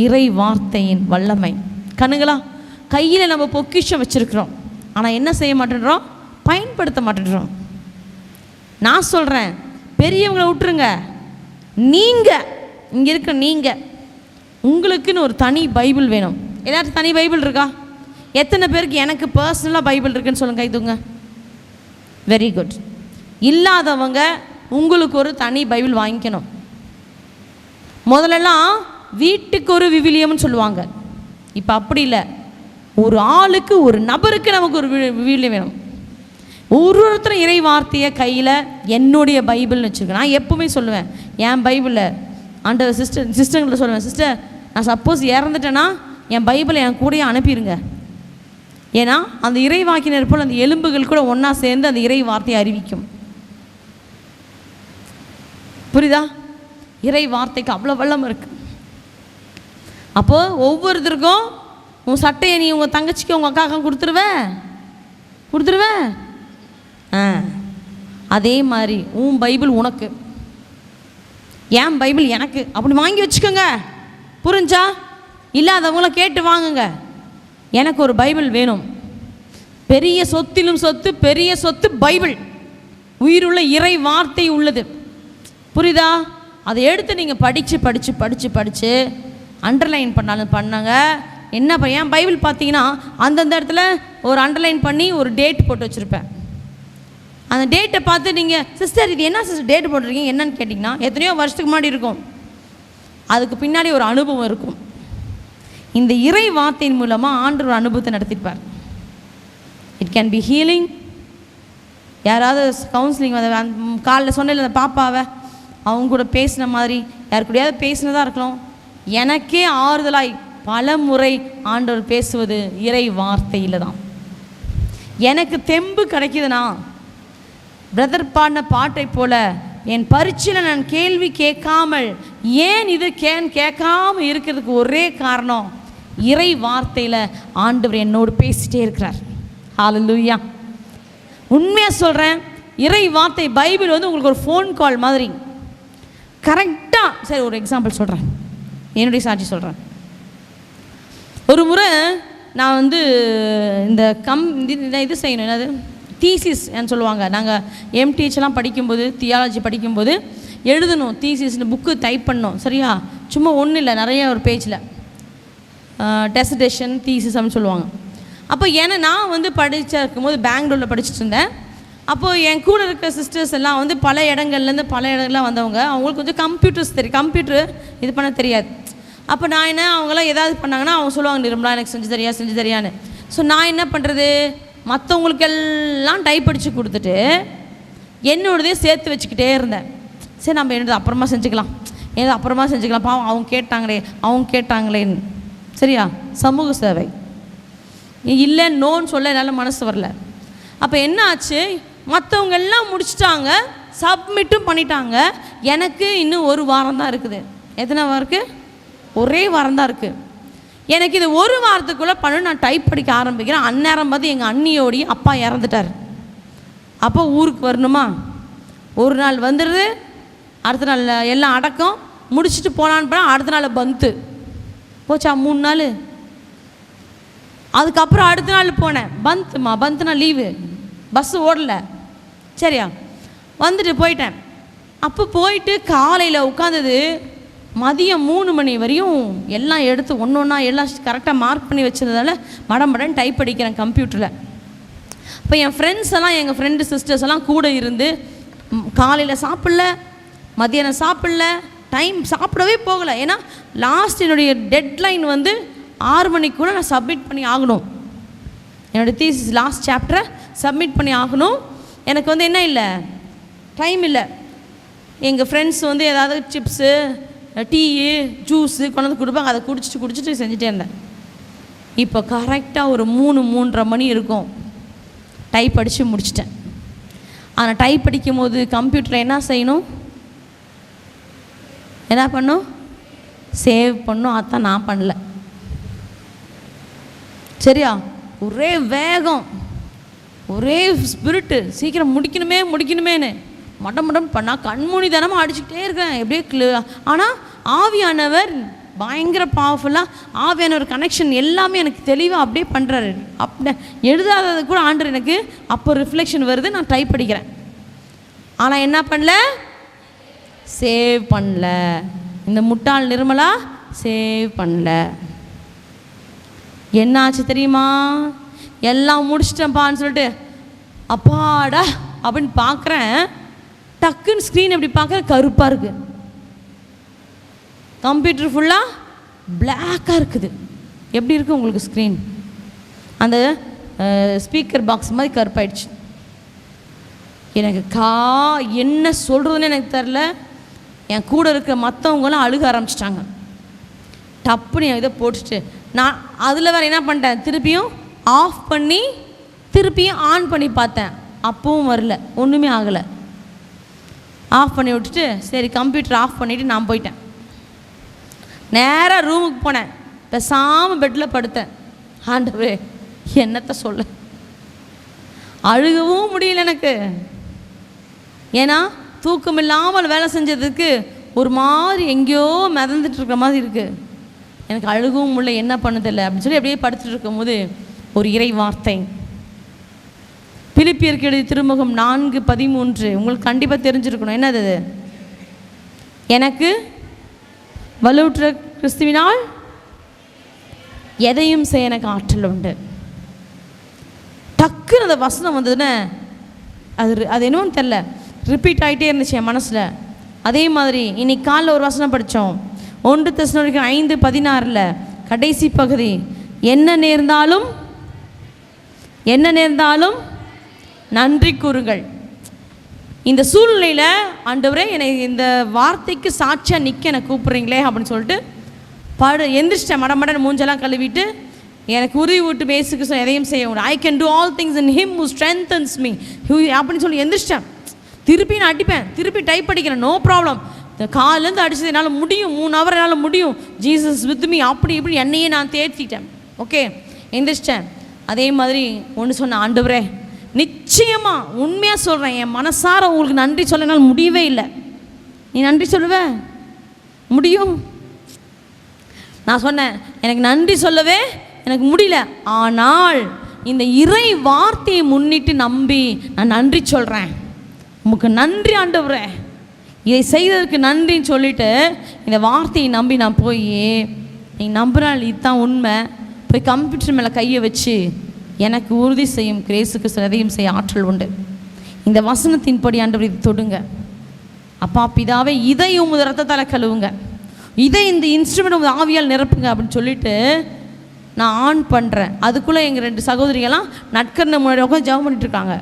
இறை வார்த்தையின் வல்லமை. கண்ணுங்களா, கையில் நம்ம பொக்கிஷம் வச்சுருக்கிறோம், ஆனால் என்ன செய்ய மாட்டேன்றோம், பயன்படுத்த மாட்டேன்றோம். நான் சொல்கிறேன், பெரியவங்களை விட்டுருங்க, நீங்கள் இங்கே இருக்க நீங்கள் உங்களுக்குன்னு ஒரு தனி பைபிள் வேணும். எல்லாருக்கும் தனி பைபிள் இருக்கா? எத்தனை பேருக்கு எனக்கு பர்சனலாக பைபிள் இருக்குன்னு சொல்லுங்க, கை தூங்க. Very good. இல்லாதவங்க உங்களுக்கு ஒரு தனி பைபிள் வாங்கிக்கணும். முதல்லலாம் வீட்டுக்கு ஒரு விவிலியம்னு சொல்லுவாங்க, இப்போ அப்படி இல்லை, ஒரு ஆளுக்கு, ஒரு நபருக்கு நமக்கு ஒரு வீடு வேணும். ஒருத்தரும் இறை வார்த்தையை கையில், என்னுடைய பைபிள்னு வச்சுருக்கேன். நான் எப்பவுமே சொல்லுவேன், என் பைபிளில் ஆண்டவர் சிஸ்டர்கிட்ட சொல்லுவேன், சிஸ்டர் நான் சப்போஸ் இறந்துட்டேன்னா என் பைபிளை என் கூடயே அனுப்பிடுங்க. ஏன்னா அந்த இறை வாக்கினர் போல் அந்த எலும்புகள் கூட ஒன்றா சேர்ந்து அந்த இறை வார்த்தையை அறிவிக்கும். புரியுதா? இறை வார்த்தைக்கு அவ்வளோ வல்லம் இருக்குது. அப்போது ஒவ்வொருத்தருக்கும் உன் சட்டையை நீ உங்கள் தங்கச்சிக்கு உங்கள் அக்காவுக்கும் கொடுத்துருவேன். அதே மாதிரி உன் பைபிள் உனக்கு, என் பைபிள் எனக்கு, அப்படி வாங்கி வச்சுக்கோங்க. புரிஞ்சா? இல்லாதவங்கள கேட்டு வாங்குங்க. எனக்கு ஒரு பைபிள் வேணும். பெரிய சொத்திலும் சொத்து, பெரிய சொத்து பைபிள், உயிருள்ள இறை வார்த்தை உள்ளது. புரியுதா? அதை எடுத்து நீங்கள் படித்து அண்டர்லைன் பண்ணாங்க. என்ன என் பைபிள் பார்த்தீங்கன்னா அந்தந்த இடத்துல ஒரு அண்டர்லைன் பண்ணி ஒரு டேட் போட்டு வச்சுருப்பேன். அந்த டேட்டை பார்த்து நீங்கள், சிஸ்டர் இது என்ன சிஸ்டர் டேட் போட்டிருக்கீங்க என்னன்னு கேட்டிங்கன்னா, எத்தனையோ வருஷத்துக்கு முன்னாடி இருக்கும். அதுக்கு பின்னாடி ஒரு அனுபவம் இருக்கும். இந்த இறை வார்த்தையின் மூலமாக ஆண்டவர் ஒரு அனுபவத்தை நடத்திப்பார். It can be healing. யாராவது கவுன்சிலிங் காலைல சொன்ன அந்த பாப்பாவை அவங்க கூட பேசின மாதிரி யாரு கூடயாவது பேசினதாக இருக்கலாம். எனக்கே ஆறுதலாய் பல முறை ஆண்டவர் பேசுவது இறை வார்த்தையில் தான். எனக்கு தெம்பு கிடைக்குதுன்னா, பிரதர் பாடின பாட்டை போல என் பரீட்சையில் நான் கேள்வி கேட்காமல், ஏன் இது கேட்காம இருக்கிறதுக்கு ஒரே காரணம், இறை வார்த்தையில் ஆண்டவர் என்னோடு பேசிட்டே இருக்கிறார். ஹல்லேலூயா. உண்மையாக சொல்கிறேன், இறை வார்த்தை பைபிள் வந்து உங்களுக்கு ஒரு ஃபோன் கால் மாதிரி கரெக்டாக. சரி, ஒரு எக்ஸாம்பிள் சொல்கிறேன், என்னுடைய சாட்சி சொல்கிறேன். ஒரு முறை நான் வந்து இந்த இது செய்யணும், என்னது தீசிஸ் சொல்லுவாங்க. நாங்கள் எம்டிஹெச்லாம் படிக்கும்போது, தியாலஜி படிக்கும்போது எழுதணும் தீசிஸ்னு, புக்கு டைப் பண்ணோம். சரியா? சும்மா ஒன்றும் இல்லை, நிறைய ஒரு பேஜில் டெசடேஷன் தீசிஸ் அப்படின்னு சொல்லுவாங்க. அப்போ ஏன்னா நான் வந்து இருக்கும்போது பெங்களூரில் படிச்சுட்டு இருந்தேன். அப்போது என் கூட இருக்கிற சிஸ்டர்ஸ் எல்லாம் வந்து பல இடங்கள்லாம் வந்தவங்க. அவங்களுக்கு கொஞ்சம் கம்ப்யூட்டர் இது பண்ண தெரியாது. அப்போ நான் என்ன, அவங்களாம் ஏதாவது பண்ணாங்கன்னா அவங்க சொல்லுவாங்க, நிர்மலா எனக்கு செஞ்சு தெரியான்னு. ஸோ நான் என்ன பண்ணுறது, மற்றவங்களுக்கெல்லாம் டைப் அடித்து கொடுத்துட்டு என்னோடதே சேர்த்து வச்சுக்கிட்டே இருந்தேன். சரி, நம்ம என்னது அப்புறமா செஞ்சுக்கலாம், பாவம் அவங்க கேட்டாங்களேன்னு. சரியா? சமூக சேவை இல்லை, நோன்னு சொல்ல என்னால் மனசு வரல. அப்போ என்ன ஆச்சு, மற்றவங்க எல்லாம் முடிச்சிட்டாங்க, சப்மிட்டும் பண்ணிட்டாங்க. எனக்கு இன்னும் ஒரு வாரம் தான் இருக்குது. எத்தனை வாரம் இருக்குது? ஒரே வாரம் தான் இருக்குது. எனக்கு இது ஒரு வாரத்துக்குள்ளே நான் டைப் படிக்க ஆரம்பிக்கிறேன். அந்நேரம் பார்த்து எங்கள் அண்ணியோடைய அப்பா இறந்துட்டார். அப்போ ஊருக்கு வரணுமா, ஒரு நாள் வந்துடுது, அடுத்த நாள் எல்லாம் அடக்கம் முடிச்சுட்டு போனான்னு போனால் அடுத்த நாள் பந்து போச்சா, 3 நாள். அதுக்கப்புறம் அடுத்த நாள் போனேன், பந்துனா லீவு, பஸ்ஸு ஓடலை. சரியா? வந்துட்டு போயிட்டேன். அப்போ போயிட்டு காலையில் உட்காந்தது மதியம் 3 மணி வரையும் எல்லாம் எடுத்து ஒன்றா எல்லாம் கரெக்டாக மார்க் பண்ணி வச்சதுனால மடமடன் டைப் அடிக்கிறேன் கம்ப்யூட்டரில். இப்போ என் ஃப்ரெண்ட்ஸ் எல்லாம், எங்கள் ஃப்ரெண்டு சிஸ்டர்ஸ் எல்லாம் கூட இருந்து காலையில் சாப்பிடல, மதியானம் சாப்பிடல, டைம் சாப்பிடவே போகலை. ஏன்னா லாஸ்ட் என்னுடைய டெட்லைன் வந்து 6 மணிக்குள்ளே நான் சப்மிட் பண்ணி ஆகணும். என்னோடய தீசிஸ் லாஸ்ட் சாப்டரை சப்மிட் பண்ணி ஆகணும். எனக்கு வந்து என்ன இல்லை, டைம் இல்லை. எங்கள் ஃப்ரெண்ட்ஸ் வந்து ஏதாவது சிப்ஸு, டீ, ஜூஸு கொண்டு வந்து கொடுப்பாங்க, அதை குடிச்சிட்டு செஞ்சுட்டே இருந்தேன். இப்போ கரெக்டாக ஒரு 3-3:30 மணி இருக்கும், டைப் அடித்து முடிச்சிட்டேன். ஆனால் டைப் படிக்கும் போது கம்ப்யூட்டரில் என்ன செய்யணும், என்ன பண்ணும், சேவ் பண்ணும். அதான் நான் பண்ணல. சரியா? ஒரே வேகம், ஒரே ஸ்பிரிட்டு, சீக்கிரம் முடிக்கணுமேனு மடம் பண்ணால் கண்மூனி தானமாக அடிச்சுக்கிட்டே இருக்கேன் எப்படியே. ஆனால் ஆவியானவர் பயங்கர பவர்ஃபுல்லாக, ஆவியானவர் கனெக்ஷன் எல்லாமே எனக்கு தெளிவாக அப்படியே பண்ணுறாரு. அப்படி எழுதாதது கூட ஆண்டர் எனக்கு அப்போ ரிஃப்ளெக்ஷன் வருது, நான் டைப் படிக்கிறேன். ஆனால் என்ன பண்ணல, சேவ் பண்ணல. இந்த முட்டாள் நிர்மலா சேவ் பண்ணல. என்னாச்சு தெரியுமா, எல்லாம் முடிச்சிட்டேன்ப்பான்னு சொல்லிட்டு அப்பாடா அப்படின்னு பார்க்குறேன். டக்குன்னு ஸ்க்ரீன் எப்படி பார்க்குறேன், கருப்பாக இருக்குது. கம்ப்யூட்டர் ஃபுல்லாக பிளாக்காக இருக்குது. எப்படி இருக்குது உங்களுக்கு ஸ்க்ரீன்? அந்த ஸ்பீக்கர் பாக்ஸ் மாதிரி கருப்பாயிடுச்சு. எனக்கு என்ன சொல்கிறதுன்னு எனக்கு தெரில. என் கூட இருக்கிற மற்றவங்களாம் அழுக ஆரம்பிச்சிட்டாங்க. டப்புன்னு என் இதை போட்டுட்டு நான் அதில் வேறு என்ன பண்ணிட்டேன், திருப்பியும் ஆஃப் பண்ணி திருப்பியும் ஆன் பண்ணி பார்த்தேன். அப்பவும் வரல, ஒன்றுமே ஆகலை. ஆஃப் பண்ணி விட்டுட்டு சரி கம்ப்யூட்டர் ஆஃப் பண்ணிவிட்டு நான் போயிட்டேன். நேராக ரூமுக்கு போனேன். பேசாமல் பெட்டில் படுத்தேன். ஆண்டவரே என்னத்தை சொல்ல, அழுகவும் முடியல எனக்கு. ஏன்னா தூக்கம் இல்லாமல் வேலை செஞ்சதுக்கு ஒரு மாதிரி எங்கேயோ மிதந்துட்டு இருக்கிற மாதிரி இருக்குது. எனக்கு அழுகவும் முடியல, என்ன பண்ணதில்லை அப்படின்னு சொல்லி அப்படியே படுத்துட்டு இருக்கும்போது ஒரு இறை வார்த்தை, பிலிப்பியருக்கு எழுதிய திருமுகம் 4:13. உங்களுக்கு கண்டிப்பாக தெரிஞ்சிருக்கணும். என்னது? எனக்கு வலுவுற்ற கிறிஸ்துவினால் எதையும் செய்ய எனக்கு ஆற்றல் உண்டு. டக்குன்னு அந்த வசனம் வந்ததுன்னு அது என்னன்னு தெரில, ரிப்பீட் ஆகிட்டே இருந்துச்சு என் மனசில். அதே மாதிரி இன்னைக்கு காலைல ஒரு வசனம் படித்தோம், 1 தெசலோனிக்கர் 5:16 கடைசி பகுதி, என்ன நேர்ந்தாலும் நன்றி கூறுங்கள். இந்த சூழ்நிலையில் ஆண்டவரே என்னை இந்த வார்த்தைக்கு சாட்சியாக நிற்க என்னை கூப்பிட்றீங்களே அப்படின்னு சொல்லிட்டு எந்திரிச்சிட்டேன். மடமடன் மூஞ்செல்லாம் கழுவிட்டு, எனக்கு உறுதி விட்டு பேசுக்கு எதையும் செய்ய முடியும், I can do all things in him who strengthens me அப்படின்னு சொல்லி எந்திரிச்சிட்டேன். திருப்பி நான் அடிப்பேன், திருப்பி டைப் அடிக்கிறேன், நோ ப்ராப்ளம். இந்த காலேருந்து அடிச்சது என்னால் முடியும், 3 hour என்னால் முடியும், ஜீசஸ் வித் மீ அப்படி இப்படி என்னையே நான் தேர்த்திட்டேன். ஓகே, எந்திரிச்சிட்டேன். அதே மாதிரி ஒன்று சொன்னேன், ஆண்டவரே நிச்சயமாக உண்மையாக சொல்கிறேன், என் மனசார உங்களுக்கு நன்றி சொல்ல என்னால் முடியவே இல்லை. நீ நன்றி சொல்லுவ முடியும்? நான் சொன்னேன், எனக்கு நன்றி சொல்லவே எனக்கு முடியல, ஆனால் இந்த இறை வார்த்தையை முன்னிட்டு நம்பி நான் நன்றி சொல்கிறேன். உமக்கு நன்றி ஆண்டவரே, இதை செய்ததற்கு நன்றின்னு சொல்லிவிட்டு இந்த வார்த்தையை நம்பி நான் போய், நீங்கள் நம்புறாள் இதுதான் உண்மை, போய் கம்ப்யூட்டர் மேலே கையை வச்சு எனக்கு உறுதி செய்யும் கிரேசுக்கு எதையும் செய்ய ஆற்றல் உண்டு. இந்த வசனத்தின்படி ஆண்டவர் இது தொடுங்க. அப்பா பிதாவே, இதை உமது ரத்தத்தால் கழுவுங்க, இதை இந்த இன்ஸ்ட்ருமெண்ட் உமது ஆவியால் நிரப்புங்க அப்படின்னு சொல்லிட்டு நான் ஆன் பண்ணுறேன். அதுக்குள்ளே எங்கள் 2 சகோதரிகள்லாம் நட்கர்ன முன்னாடி உட்காந்து ஜெபம் பண்ணிட்டுருக்காங்க.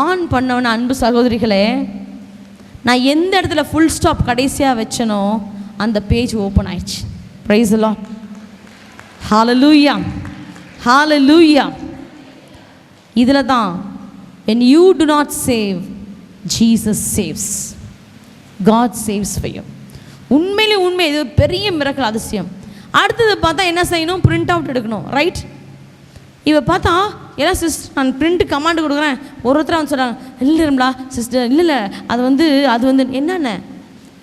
ஆன் பண்ணவன அன்பு சகோதரிகளே, நான் எந்த இடத்துல ஃபுல் ஸ்டாப் கடைசியாக வச்சனோ அந்த பேஜ் ஓப்பன் ஆயிடுச்சு. பிரைஸ் தி லார்ட், ஹல்லேலூயா, ஹல்லேலூயா. இதில் தான் when you do not save, Jesus saves, God saves for you. உண்மையிலே உண்மை, இது பெரிய மிரக்கல், அதிசயம். அடுத்தது பார்த்தா என்ன செய்யணும், பிரிண்ட் அவுட் எடுக்கணும், ரைட்? இவ பார்த்தா எல்லாம் சிஸ்டர் நான் பிரிண்ட் கமாண்டு கொடுக்குறேன். ஒருத்தர் வந்து சொல்கிறாங்க, இல்லைங்களா சிஸ்டர், இல்லை அது வந்து என்னென்ன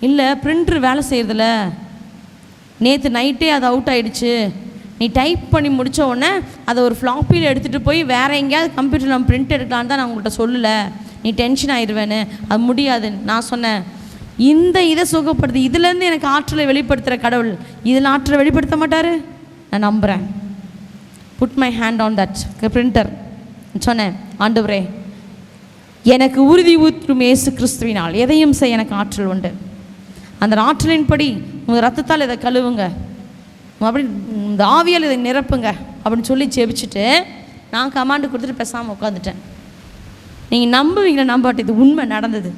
இல்லை பிரிண்ட்ரு வேலை செய்கிறதில்ல, நேற்று நைட்டே அது அவுட் ஆகிடுச்சு, நீ டைப் பண்ணி முடித்த உடனே அதை ஒரு ஃப்ளாப்பியில் எடுத்துகிட்டு போய் வேறு எங்கேயாவது கம்ப்யூட்டர் நம்ம பிரிண்ட் எடுக்கலான்னு தான் நான் உங்கள்கிட்ட சொல்லலை, நீ டென்ஷன் ஆயிடுவேன்னு, அது முடியாதுன்னு நான் சொன்னேன். இந்த இதை சுகப்படுத்தி இதுலேருந்து எனக்கு ஆற்றலை வெளிப்படுத்துகிற கடவுள் இதில் ஆற்றலை வெளிப்படுத்த மாட்டார், நான் நம்புகிறேன். Put my hand on that printer. சொன்னேன், ஆண்டவரே எனக்கு உறுதி ஊற்றும் இயேசு கிறிஸ்துவினால் எதையும் செய்ய எனக்கு ஆற்றல் உண்டு, அந்த ஆற்றலின்படி உங்கள் ரத்தத்தால் இதை கழுவுங்க, அப்படி இந்த ஆவியால் இதை நிரப்புங்க அப்படின்னு சொல்லி ஜெபிச்சுட்டு நான் கமாண்டு கொடுத்துட்டு பேசாமல் உட்காந்துட்டேன். நீங்கள் நம்புவீங்களா நம்பாட்டு, இது உண்மை நடந்தது.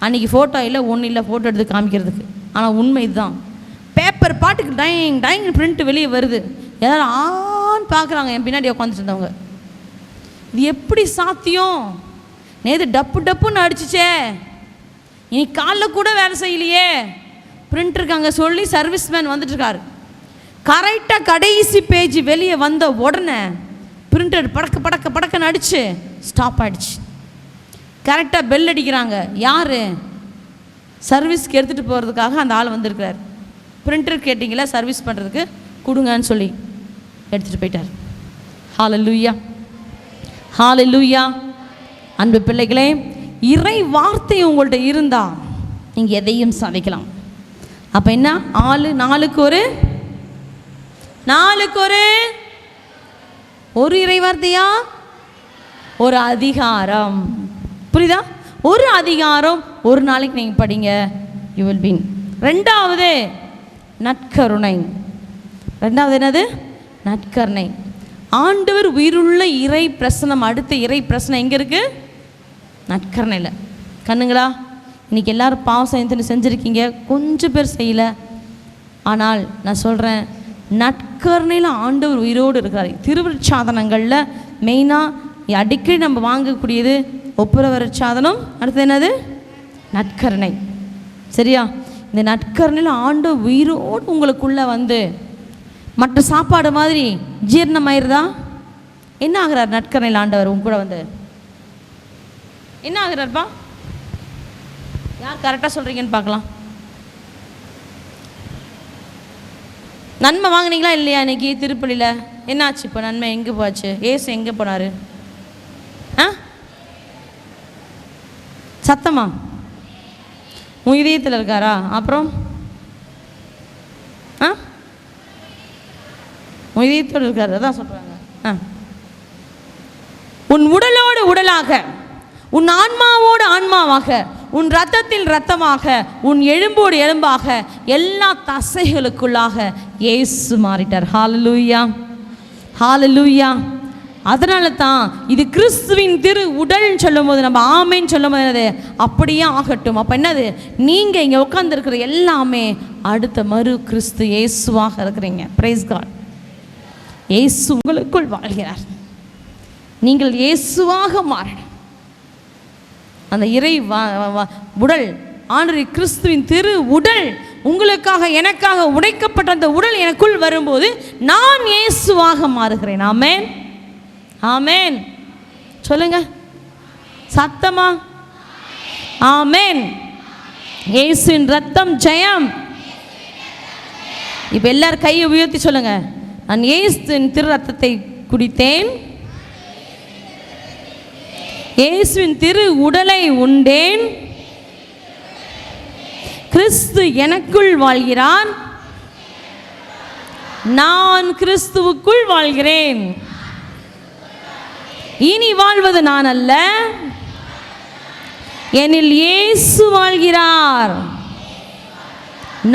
அன்றைக்கி ஃபோட்டோ இல்லை, ஒன்றும் இல்லை ஃபோட்டோ எடுத்து காமிக்கிறதுக்கு, ஆனால் உண்மை இதுதான். பேப்பர் பாட்டுக்கு டைங் பிரிண்ட்டு வெளியே வருது. எல்லோரும் ஆன்னு பார்க்குறாங்க என் பின்னாடி உட்காந்துட்டு இருந்தவங்க. இது எப்படி சாத்தியம்? நேற்று டப்புன்னு அடிச்சிச்சே, இன்னைக்கு காலைல கூட வேலை செய்யலையே. பிரிண்டருக்கு அங்கே சொல்லி சர்வீஸ்மேன் வந்துட்டுருக்காரு. கரெக்டாக கடைசி பேஜ் வெளியே வந்த உடனே பிரிண்டர் படக்குன்னு அடிச்சு ஸ்டாப் ஆகிடுச்சு. கரெக்டாக பெல் அடிக்கிறாங்க. யார்? சர்வீஸ்க்கு எடுத்துகிட்டு போகிறதுக்காக அந்த ஆள் வந்திருக்கிறார். பிரிண்டர் கேட்டிங்களா சர்வீஸ் பண்ணுறதுக்கு கொடுங்கன்னு சொல்லி எடுத்துகிட்டு போயிட்டார். ஹல்லேலூயா, ஹல்லேலூயா. அன்பு பிள்ளைகளே, இறை வார்த்தை உங்கள்கிட்ட இருந்தால் நீங்கள் எதையும் சாதிக்கலாம். அப்போ என்ன, நாளுக்கு ஒரு இறை வார்த்தையா, ஒரு அதிகாரம். புரியுதா? ஒரு அதிகாரம் ஒரு நாளைக்கு நீங்கள் படிங்க, யூ வில் வின். ரெண்டாவது நற்கருணை. ரெண்டாவது என்னது? நற்கருணை. ஆண்டவர் உயிருள்ள இறை பிரசனம். அடுத்த இறை பிரசனம் எங்கே இருக்குது? நற்கரணையில். கண்ணுங்களா, இன்றைக்கி எல்லோரும் பாவம் செஞ்சுருக்கீங்க, கொஞ்சம் பேர் செய்யலை. ஆனால் நான் சொல்கிறேன், நற்கரணையில் ஆண்டவர் உயிரோடு இருக்கிறார். திருவிருட்சாதனங்களில் மெயினாக அடிக்கடி நம்ம வாங்கக்கூடியது ஒப்புரவருட்சாதனம், அடுத்து என்னது? நற்கருணை. சரியா? இந்த நற்கருணையில் ஆண்டவர் உயிரோடு உங்களுக்குள்ளே வந்து மற்ற சாப்பாடு மாதிரி ஜீரணமாயிருதா? என்ன ஆகிறார் நற்கருணையில் ஆண்டவர் உங்க கூட வந்து? என்ன ஆகிறார்ப்பா? யார் கரெக்டாக சொல்கிறீங்கன்னு பார்க்கலாம். நன்மை வாங்கினீங்களா இல்லையா இன்னைக்கு திருப்பலியில்? என்னாச்சு இப்போ? நன்மை எங்கே போச்சு? ஏசு எங்கே போனார்? சத்தமா? உன் இதயத்தில் இருக்காரா? அப்புறம் உன் இதயத்தோடு இருக்காரு, அதான் சொல்கிறாங்க. உன் உடலோடு உடலாக, உன் ஆன்மாவோடு ஆன்மாவாக, உன் இரத்தத்தில் இரத்தமாக, உன் எலும்போடு எலும்பாக, எல்லா தசைகளுக்குள்ளாக இயேசு மாறிட்டார். ஹல்லேலூயா, ஹல்லேலூயா. அதனால தான் இது கிறிஸ்துவின் திரு உடல்னு சொல்லும் போது நம்ம ஆமேன்னு சொல்லும் போது அப்படியே ஆகட்டும். அப்போ என்னது? நீங்கள் இங்கே உட்காந்துருக்கிற எல்லாமே அடுத்த மறு கிறிஸ்து இயேசுவாக இருக்கிறீங்க. Praise God. இயேசு உங்களுக்குள் வாழ்கிறார். நீங்கள் இயேசுவாக மாறணும். அந்த இறை உடல், ஆண்டவர் கிறிஸ்துவின் திரு உடல் உங்களுக்காக எனக்காக உடைக்கப்பட்ட அந்த உடல் எனக்குள் வரும்போது நான் இயேசுவாக மாறுகிறேன். ஆமென், ஆமென். சொல்லுங்க சத்தமா. ஆமென். இயேசுவின் ரத்தம் ஜெயம். இப்போ எல்லாரும் கையை உயர்த்தி சொல்லுங்க, நான் இயேசுவின் திரு ரத்தத்தை குடித்தேன், இயேசுவின் திரு உடலை உண்டேன், கிறிஸ்து எனக்குள் வாழ்கிறார், நான் கிறிஸ்துவுக்குள் வாழ்கிறேன். இனி வாழ்வது நான் அல்ல, என்னில் இயேசு வாழ்கிறார்.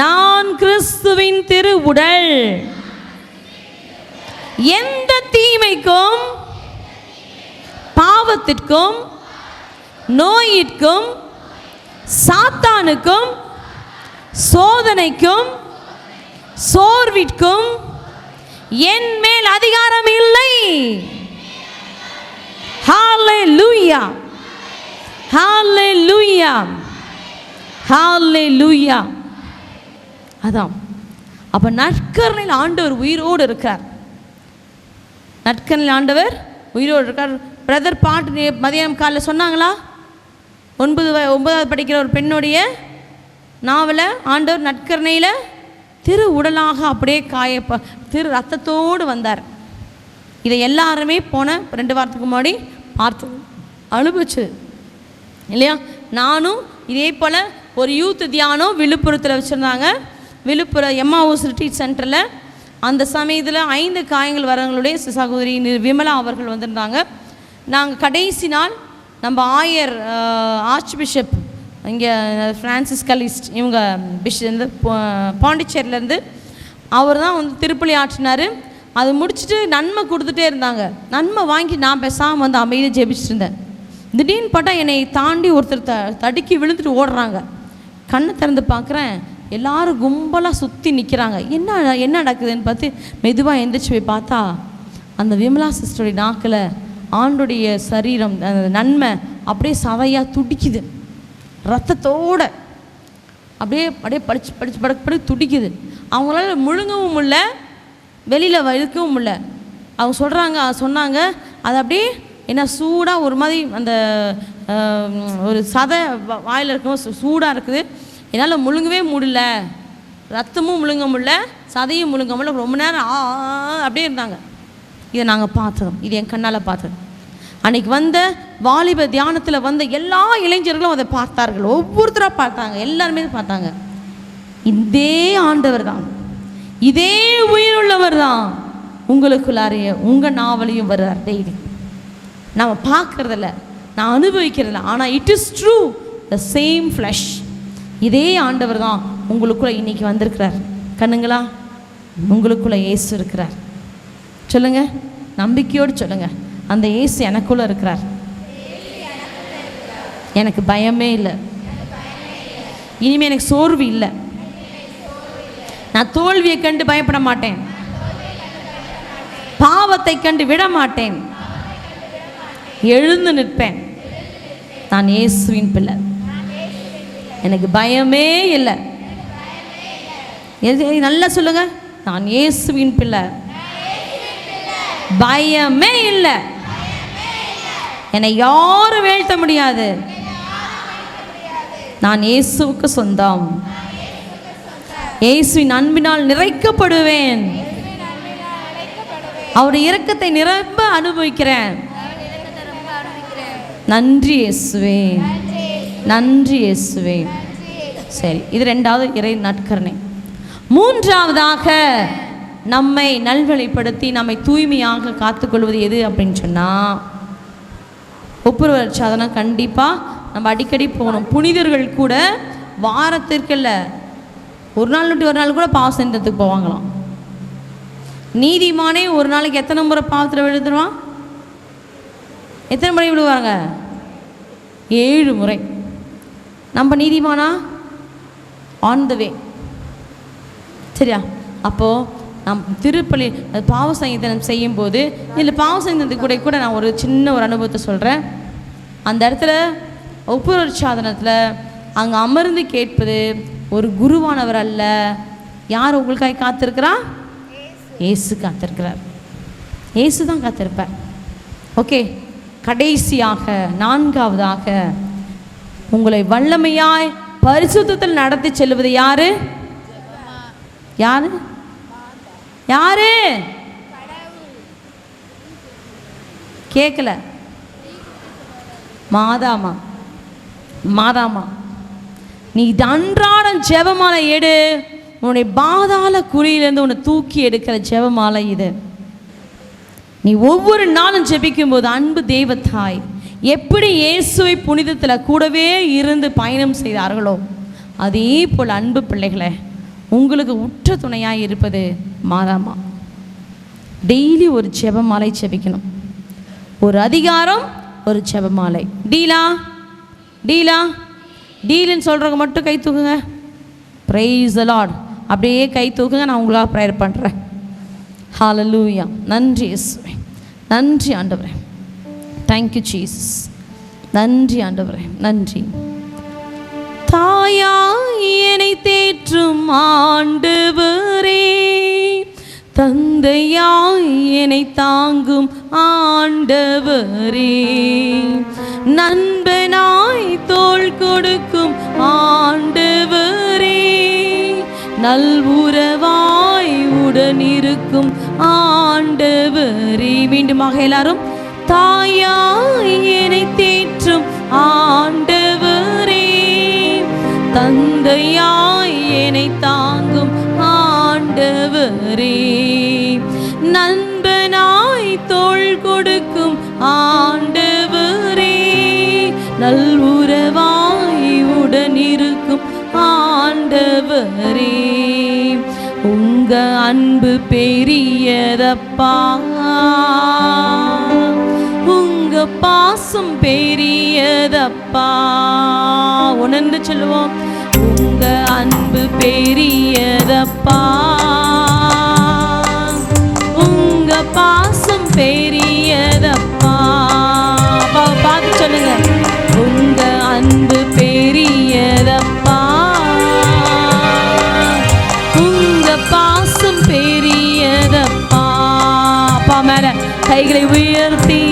நான் கிறிஸ்துவின் திரு உடல். எந்த தீமைக்கும், பாவத்திற்கும், நோயிற்கும், சாத்தானுக்கும், சோதனைக்கும், சோர்விற்கும் என் மேல் அதிகாரம் இல்லை. ஹல்லேலூயா, ஹல்லேலூயா, ஹல்லேலூயா. அதான் அப்ப நற்கருணையில் ஆண்டவர் உயிரோடு இருக்கார். நற்கருணையில் ஆண்டவர் உயிரோடு இருக்கார். பிரதர் பாட்டு மதியம் காலையில் சொன்னாங்களா? 9வது படிக்கிற ஒரு பெண்ணுடைய நாவலை ஆண்டவர் நற்கருணையில் திரு உடலாக அப்படியே திரு ரத்தத்தோடு வந்தார். இதை எல்லாருமே போன 2 வாரத்துக்கு முன்னாடி பார்த்து அனுபவிச்சு இல்லையா? நானும் இதே போல் ஒரு யூத் தியானம் விழுப்புரத்தில் வச்சுருந்தாங்க. விழுப்புரம் எம்மாவூஸ் ரிட்ரீட் சென்டரில். அந்த சமயத்தில் 5 காயங்கள் வரவங்களுடைய சகோதரி விமலா அவர்கள் வந்திருந்தாங்க. நாங்கள் கடைசி நாள் நம்ம ஆயர் ஆர்ச் பிஷப் இங்கே ஃப்ரான்சிஸ் கலிஸ்ட் இவங்க பிஷப் பாண்டிச்சேரியிலேருந்து அவர் தான் வந்து திருப்பலி ஆற்றினார். அது முடிச்சுட்டு நன்மை கொடுத்துட்டே இருந்தாங்க. நன்மை வாங்கி நான் பேசாமல் வந்து அமைதியாக ஜெபிச்சுட்டு இருந்தேன். திடீர்னு பார்த்தா என்னை தாண்டி ஒருத்தர் தடுக்கி விழுந்துட்டு ஓடுறாங்க. கண்ணை திறந்து பார்க்குறேன், எல்லாரும் கும்பலாக சுற்றி நிற்கிறாங்க. என்ன நடக்குதுன்னு பார்த்து மெதுவாக எந்திரிச்சு போய் பார்த்தா அந்த விமலா சிஸ்டருடைய நாக்கில் ஆண்டுடைய சரீரம் அந்த நன்மை அப்படியே சதையாக துடிக்குது. ரத்தத்தோடு அப்படியே படிச்சு துடிக்குது. அவங்களால முழுங்கவும் முடியல, வெளியில் இழுக்கவும் முடியல. அவங்க சொன்னாங்க அது அப்படியே என்ன சூடாக ஒரு மாதிரி அந்த ஒரு சதை வாயில் இருக்கும், சூடாக இருக்குது. என்னால் முழுங்கவே முடியல, ரத்தமும் முழுங்க முடியல, சதையும் முழுங்க முடியல. ரொம்ப நேரம் அப்படியே இருந்தாங்க. இதை நாங்கள் பார்த்தோம், இது என் கண்ணால் பார்த்தது. அன்றைக்கி வந்த வாலிப தியானத்தில் வந்த எல்லா இளைஞர்களும் அதை பார்த்தார்கள். ஒவ்வொருத்தராக பார்த்தாங்க, எல்லாருமே பார்த்தாங்க. இதே ஆண்டவர் தான், இதே உயிருள்ளவர் தான் உங்களுக்குள்ளாரைய உங்கள் நாவலையும் வருவார் டெய்லி. நம்ம பார்க்குறதில்ல, நான் அனுபவிக்கிறதில்ல, ஆனால் it is true, the same flesh. இதே ஆண்டவர் தான் உங்களுக்குள்ளே இன்றைக்கி வந்திருக்கிறார். கண்ணுங்களா, உங்களுக்குள்ளே இயேசு இருக்கிறார். சொல்லுங்கள், நம்பிக்கையோடு சொல்லுங்க, அந்த இயேசு எனக்குள்ள இருக்கிறார். எனக்கு பயமே இல்லை, இனிமே எனக்கு சோர்வு இல்லை, நான் தோல்வியை கண்டு பயப்பட மாட்டேன், பாவத்தை கண்டு விட மாட்டேன், எழுந்து நிற்பேன். நான் இயேசுவின் பிள்ளை, எனக்கு பயமே இல்லை. நல்லா சொல்லுங்க, நான் இயேசுவின் பிள்ளை, பயமே இல்லை, என்னை யாரும் வீழ்த்த முடியாது, நான் இயேசுவுக்கு சொந்தம், இயேசுவின் அன்பினால் நிறைக்கப்படுவேன், அவருடைய இரக்கத்தை நிரம்ப அனுபவிக்கிறேன். நன்றி இயேசுவே, நன்றி இயேசுவே. சரி, இது ரெண்டாவது இறை நற்கருணை. மூன்றாவதாக நம்மை நல்வழிப்படுத்தி நம்மை தூய்மையாக காத்துக்கொள்வது எது அப்படின்னு சொன்னால், ஒப்புரவு சாதனம். கண்டிப்பாக நம்ம அடிக்கடி போகணும். புனிதர்கள் கூட வாரத்திற்குள்ள ஒரு நாள் விட்டு ஒரு நாள் கூட பாவம் செஞ்சதுக்கு போவாங்களாம். நீதிமானே ஒரு நாளைக்கு எத்தனை முறை பாவத்தில் விழுந்துருவான்? எத்தனை முறை விழுவாங்க? 7 முறை. நம்ம நீதிமானா? ஆன் த வே. சரியா? அப்போது நம் திருப்பலி பாவ சங்கீதனம் செய்யும்போது, இதில் பாவ சங்கீதத்துக்கு கூட நான் ஒரு சின்ன ஒரு அனுபவத்தை சொல்கிறேன். அந்த இடத்துல ஒப்புரவு சாதனத்தில் அங்கே அமர்ந்து கேட்பது ஒரு குருவானவர் அல்ல. யார் உங்களுக்காக காத்திருக்கிறா? இயேசு காத்திருக்கிறார். இயேசு தான் காத்திருப்பார். ஓகே. கடைசியாக நான்காவதாக உங்களை வல்லமையாய் பரிசுத்தத்தில் நடத்தி செல்வது யாரு? யாரு? யாரு? கேட்கல. மாதாமா. மாதாமா, நீ அன்றாடம் ஜெபமாலை எடு. உன்னுடைய பாதாள குறியிலேருந்து உன்னை தூக்கி எடுக்கிற ஜெபமாலை இது. நீ ஒவ்வொரு நாளும் ஜெபிக்கும் போது, அன்பு தெய்வத்தாய் எப்படி இயேசுவை புனிதத்தில் கூடவே இருந்து பயணம் செய்தார்களோ, அதே போல் அன்பு பிள்ளைகளை உங்களுக்கு உற்ற துணையாக இருப்பது மாதாமா. டெய்லி ஒரு ஜெபமாலை ஜெபிக்கணும். ஒரு அதிகாரம், ஒரு ஜெபமாலை. டீலா டீலா டீலுன்னு சொல்கிறவங்க மட்டும் கை தூக்குங்க. Price the Lord. அப்படியே கை தூக்குங்க, நான் உங்களாக ப்ரேயர் பண்ணுறேன். ஹல்லேலூயா. நன்றி இயேசுவே, நன்றி ஆண்டவரே. Thank you Jesus. நன்றி ஆண்டவரே, நன்றி. தாயாய் என்னை தேற்றும் ஆண்டவரே, தந்தையாய் என்னை தாங்கும் ஆண்டவரே, நண்பனாய் தோள் கொடுக்கும் ஆண்டவரே, நல்வுறவாய் உடனிருக்கும் ஆண்டவரே. மீண்டுமாக எல்லாரும், தாயாய் என்னை தேற்றும் ஆண்டவரே, தந்தையாய் என்னை தாங்கும் ஆண்டவரே, நண்பனாய் தோள் கொடுக்கும் ஆண்டவரே, நல்வுறவாய் உடனிருக்கும் ஆண்டவரே. உங்க அன்பு பெரியதப்பா, உங்க பாசம் பெரியதப்பா. உணர்ந்து சொல்லுவோம், உங்க அன்பு பெரியதப்பா, உங்க பாசம் பெரியதப்பா. பார்த்து சொல்லுங்க, உங்க அன்பு பெரியதப்பா, உங்க பாசம் பெரியதப்பா. அப்பா மேல கைகளை உயர்த்தி,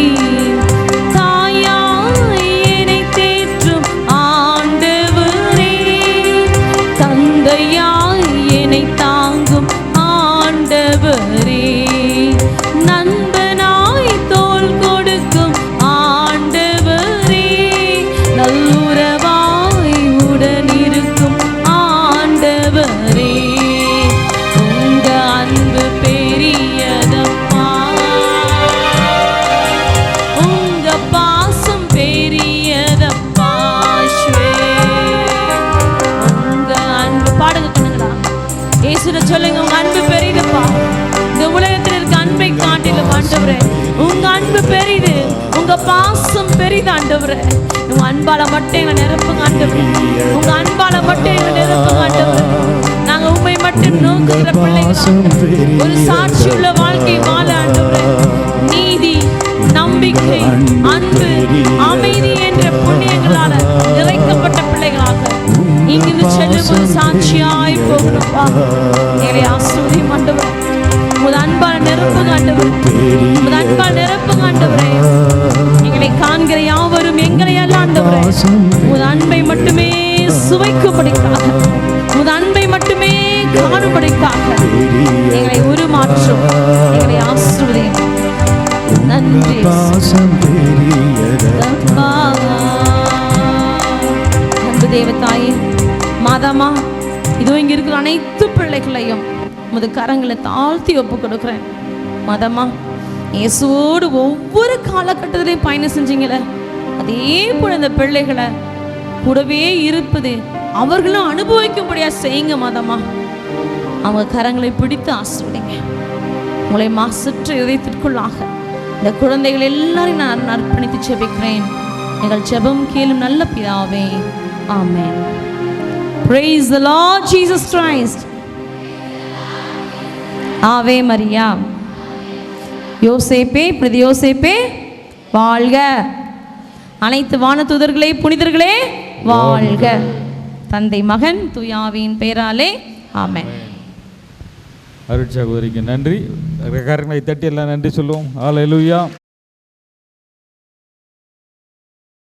தாயாய் என்னை தேற்றும் ஆண்டவரே, தந்தையாய் என்னை தாங்கும் ஆண்டவரே, நண்பனாய் தோள் கொடுக்கும் ஆண்டவரே, நல்லுறவாய் உடனிருக்கும் ஆண்டவரே. உங்க அன்பு பெரியதப்பா, முடியுது ஆண்டவரே. உங்க அன்பால மட்டும் எங்களை நிரப்புங்க ஆண்டவரே. உங்க அன்பால மட்டும் எங்களை நிரப்புங்க ஆண்டவரே. நாங்க உண்மை மட்டும் நோக்குகிற பிள்ளைகள், ஒரு சாட்சியுள்ள வாழ்க்கை வாழ ஆண்டவரே. நீதி, நம்பிக்கை, அன்பு, அமைதி என்ற புண்ணியங்களால நிறைக்கப்பட்ட பிள்ளைகளாக இங்கிருந்து செல்லும் ஒரு சாட்சியாய் போகணும்ப்பா. எங்களை ஆசீர்வதியும் ஆண்டவரே. உமது அன்பால் நிரப்புங்க ஆண்டவரே. உமது அன்பால் நிரப்புங்க ஆண்டவரே. எங்களை காண்கிற யாவரும் எங்களை அல்ல ஆண்டவரே, உமது அன்பை மட்டுமே சுவைக்கும்படிக்காக, உமது அன்பை மட்டுமே காணும்படிக்காக எங்களை உருமாற்றும். எங்களை ஆசீர்வதியும். நன்றி. அன்பு தேவதாயே, மாதாமா, இதோ இங்க இருக்கிற அனைத்து பிள்ளைகளையும் உமது கரங்களை தாழ்த்தி ஒப்பு கொடுக்குறேன். மாதாமா, இயேசுவோடு ஒவ்வொரு காலகட்டத்திலையும் பயணம் செஞ்சீங்களே, அதே போல இந்த பிள்ளைகளை கூடவே இருப்பது அவர்களும் அனுபவிக்கும்படியா செய்யுங்க மாதாமா. அவங்க கரங்களை பிடித்து ஆசீர்வதிங்க. உங்களை மாசற்ற இதயத்திற்குள்ளாக இந்த குழந்தைகள் எல்லாரையும் நான் அர்ப்பணித்து ஜெபிக்கிறேன். எங்கள் ஜெபம் கேளும் நல்ல பிதாவே, ஆமென். Praise the Lord Jesus Christ. ஆவே மரியா. யோசேப்பே, பிரதி யோசேப்பே வாழ்க. அனைத்து வானதூதர்களே, புனிதர்களே வாழ்க. தந்தை, மகன், தூய ஆவியின் பெயராலே ஆமென். அருட்சகோதரிக்கு நன்றி. கரங்களை தட்டி எல்லாம் நன்றி சொல்லுவோம். ஹல்லேலூயா.